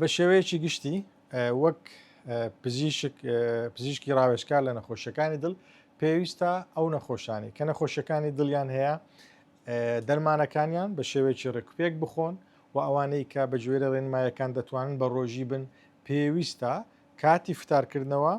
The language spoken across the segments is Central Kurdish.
بە شێوەیەکی گشتی وەک پزیشکی ڕاوێژکار لە نەخۆشیەکانی دڵ پێویستە ئەو نەخۆشانی کە نەخۆشیەکانی دڵیان هەیە دەرمانەکانیان بە شێوەیەکی ڕێکوپێک بخۆن و ئەوانەی کە بە گوێرە ڕێنمایەکان دەتوانن بە ڕۆژی بن پێویستە کاتی فتارکردنەوە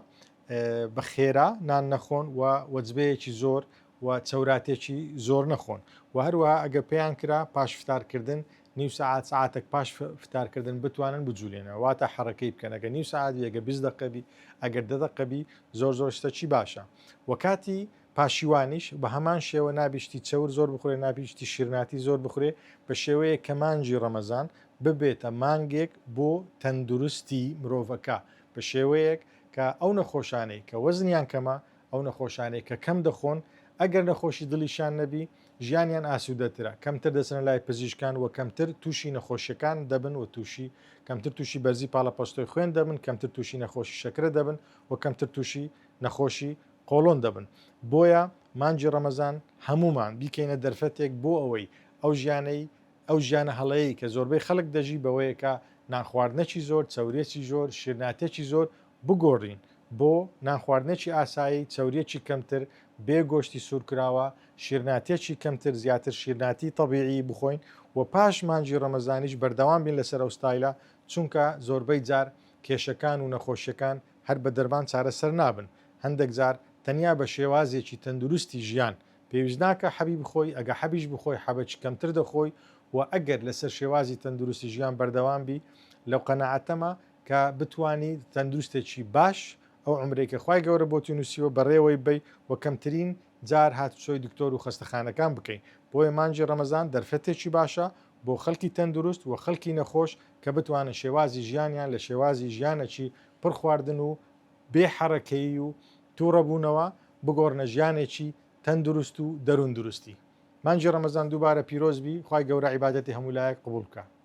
بە خێرا نان نەخۆن و وەجبەیەکی زۆر و چەوراتێکی زۆر نەخۆن و هەروەها ئەگە پێیان کرا پاش فتارکردن نیو ساعت ساعتێک پاش فتارکردن بتوانن بجوولێنەوە واتە حڕەکەی بکەنەگە نیو ساعت ئەگە 20 دقەبی ئەگەر 10 دقەبی زۆر شتەکی باشە و کاتی پاشیوانیش بە هەمان شێوە نابیشتی چەور زۆر بخورێ نابیشتی شیرناتی زۆر بخورێ بە شێوەیە کە مانگی ڕەمەزان ببێتە مانگێک بۆ تەندروستی مرۆڤەکە بە شێوەیەک کە ئەو نەخۆشانەی کە وەزنیان کەمە ئەو نەخۆشانەی کە کەم دەخۆن ئەگەر نەخۆشی دڵیشان نەبی ژیانیان ئاسوودەترە کەمتر دەچنە لای پزیشکان و کەمتر تووشی نەخۆشیەکان دەبن و کەمتر تووشی بەرزی پاڵەپەستۆی خوێن دەبن کەمتر تووشی نەخۆشی شەکرە دەبن و کەمتر تووشی نەخۆشی قۆڵۆن دەبن بۆیە مانجی ڕەمەزان هەمومان بیکەینە دەرفەتێک بۆ ئەوەی ئەو ژیانە هەڵەیە کە زۆربەی خەڵک دەژی بەوەیەکە نانخواردنەکی زۆر چەورێکی زۆر شیرناتێکی زۆر بگۆڕین بۆ نانخواردنێکی ئاسایی چەورێکی کەمتر بێ گۆشتی سوورکراوە شیرناتێکی کەمتر زیاتر شیرناتی تەبیعی بخۆین و پاش مانجی ڕەمەزانیش بەردەوام بین لەسەر ئەو ستایلە چونکە زۆربەی جار کێشەکان و نەخۆشیەکان هەر بە دەرمان چارەسەر نابن هەندێک جار تەنیا بە شێوازێکی تەندروستی ژیان پێویست ناکە حەبی بخۆی ئەگە حەبیش بخۆی حەبەکی کەمتر دەخۆی و ئەگەر لەسەر شێوازی تەندروستی ژیان بەردەوام بی لەو قەنەعەتەمە کە بتانی تەندروستێکی باش ئەو عمرێکە خوای گەورە بۆ نووسیوە بەڕێوەی بی و کەمترین جار هاتوچۆی دکتۆر و خەستەخانەکان بکەین بۆیە مانجی ڕەمەزان دەرفەتێکی باشە بۆ خەڵکی تەندروست و خەڵکی نەخۆش کە بتوانن شێوازی ژیانیان لە شێوازی ژیانێکی پڕ خواردن و بێ حەڕەکەی و تووڕەبوونەوە بگۆڕنە ژیانێکی تەندروست و دەروون دروستی مانجی ڕەمەزان دووبارە پیرۆزبی خوای گەورە عیبادەتی هەمولایەک قبول بکە.